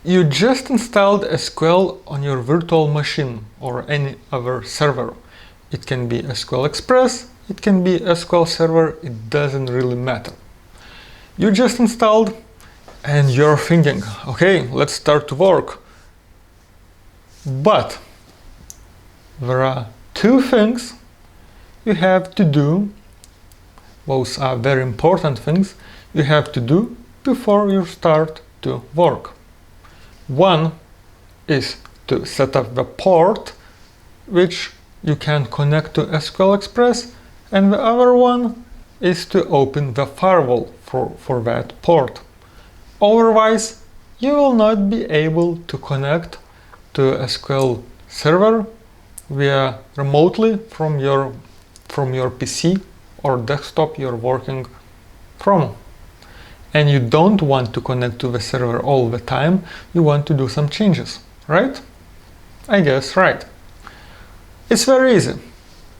You just installed SQL on your virtual machine or any other server. It can be SQL Express, it can be SQL Server, it doesn't really matter. You just installed and you're thinking, okay, let's start to work. But there are two things you have to do. Those are very important things you have to do before you start to work. One is to set up the port which you can connect to SQL Express, and the other one is to open the firewall for that port. Otherwise, you will not be able to connect to SQL Server via remotely from your PC or desktop you're working from. And you don't want to connect to the server all the time, you want to do some changes, right? I guess right. It's very easy.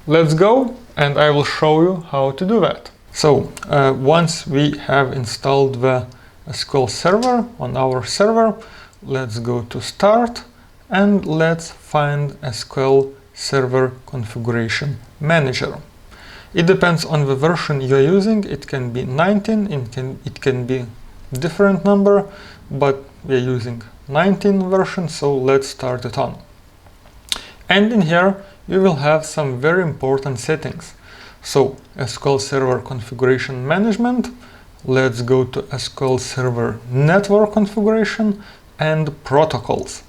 Let's go and I will show you how to do that. So once we have installed the SQL Server on our server, let's go to Start and let's find SQL Server Configuration Manager. It depends on the version you're using. It can be 19, it can be different number, but we're using 19 version, so let's start it on. And in here you will have some very important settings. So SQL Server Configuration Management, let's go to SQL Server Network Configuration and Protocols.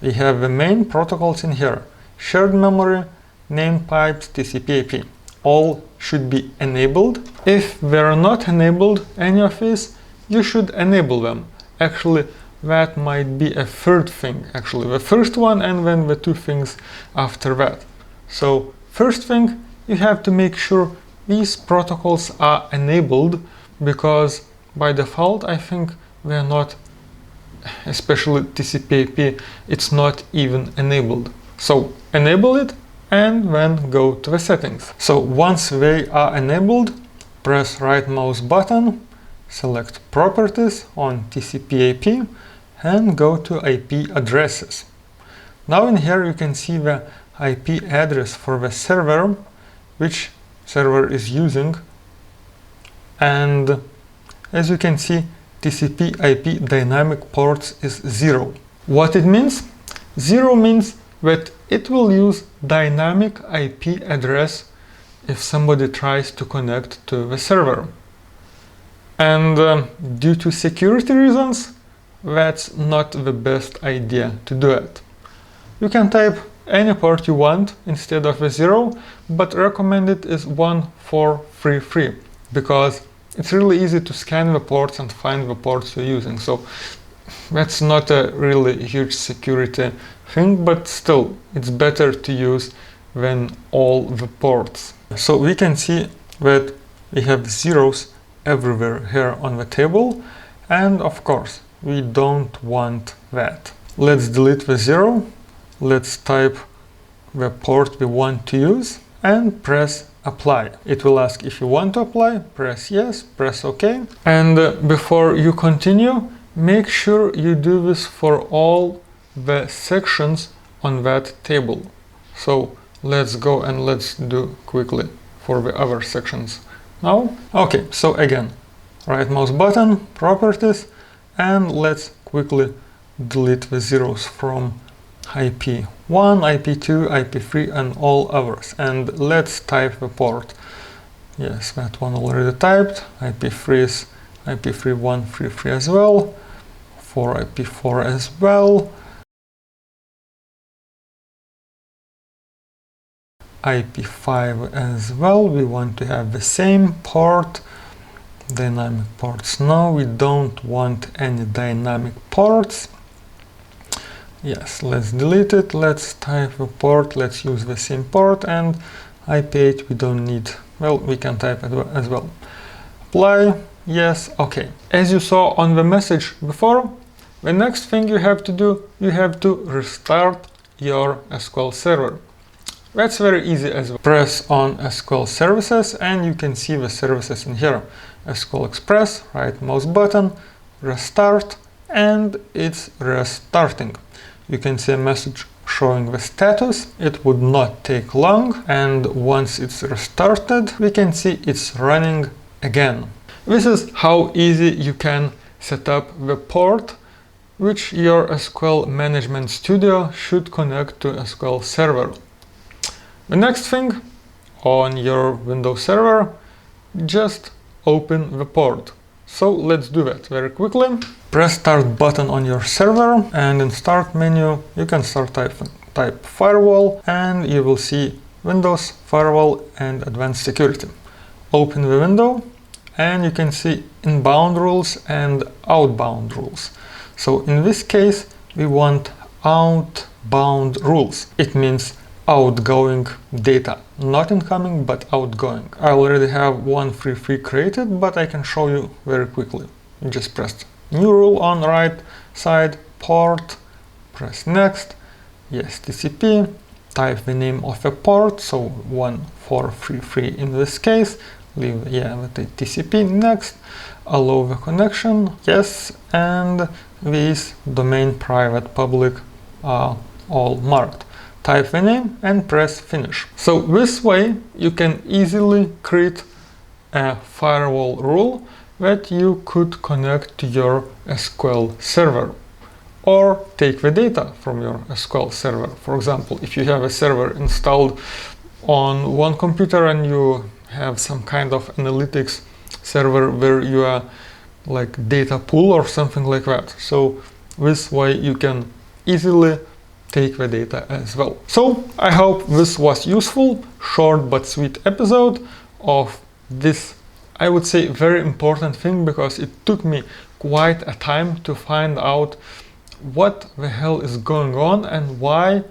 We have the main protocols in here: shared memory, name pipes, TCP/IP. All should be enabled. If they're not enabled, any of these, you should enable them. Actually, that might be a third thing. Actually, the first one and then the two things after that. So, first thing, you have to make sure these protocols are enabled, because by default, I think they're not, especially TCP/IP, it's not even enabled. So, enable it and then go to the settings. So once they are enabled, press right mouse button, select Properties on TCP/IP and go to IP addresses. Now in here you can see the IP address for the server, which server is using, and as you can see, TCP/IP dynamic ports is 0. What it means? 0 means that it will use dynamic IP address if somebody tries to connect to the server. And due to security reasons, that's not the best idea to do it. You can type any port you want instead of a 0, but recommended is 1433, because it's really easy to scan the ports and find the ports you're using. So that's not a really huge security thing, but still it's better to use than all the ports. So we can see that we have zeros everywhere here on the table, and of course we don't want that. Let's delete the 0, let's type the port we want to use and press apply. It will ask if you want to apply, press yes, press OK. And before you continue, make sure you do this for all the sections on that table. So let's go and let's do quickly for the other sections now. Okay, so again, right mouse button, Properties, and let's quickly delete the zeros from IP1, IP2, IP3 and all others, and let's type the port. Yes, that one already typed. IP3 is IP3133 as well, for IP4 as well, IP5 as well. We want to have the same port. Dynamic ports, no, we don't want any dynamic ports. Yes, let's delete it, let's type a port, let's use the same port, and IP8 we don't need, well, we can type it as well. Apply, yes, okay. As you saw on the message before, the next thing you have to do, you have to restart your SQL server. That's very easy as well. Press on SQL services and you can see the services in here. SQL Express, right mouse button, restart, and it's restarting. You can see a message showing the status. It would not take long, and once it's restarted, we can see it's running again. This is how easy you can set up the port which your SQL Management Studio should connect to SQL Server. The next thing, on your Windows server, just open the port. So let's do that very quickly. Press Start button on your server, and in Start menu you can start type Firewall, and you will see Windows, Firewall and Advanced Security. Open the window and you can see inbound rules and outbound rules. So in this case we want outbound rules. It means outgoing data, not incoming but outgoing. I already have one free created, but I can show you very quickly. You just press new rule on right side, port, press next, yes, TCP, type the name of a port, so 1433 in this case, leave the TCP, next, allow the connection, yes, and these domain, private, public are all marked. Type the name and press finish. So this way you can easily create a firewall rule that you could connect to your SQL server, or take the data from your SQL server. For example, if you have a server installed on one computer and you have some kind of analytics server where you are like data pool or something like that. So this way you can easily take the data as well. So I hope this was useful, short but sweet episode of this, I would say, very important thing, because it took me quite a time to find out what the hell is going on and why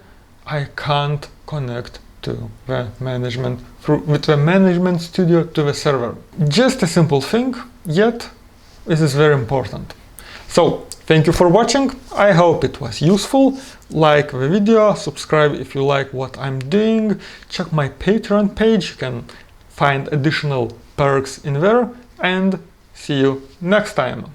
I can't connect to the management with the management studio to the server. Just a simple thing, yet this is very important. So thank you for watching. I hope it was useful. Like the video, subscribe if you like what I'm doing. Check my Patreon page. You can find additional perks in there, and see you next time.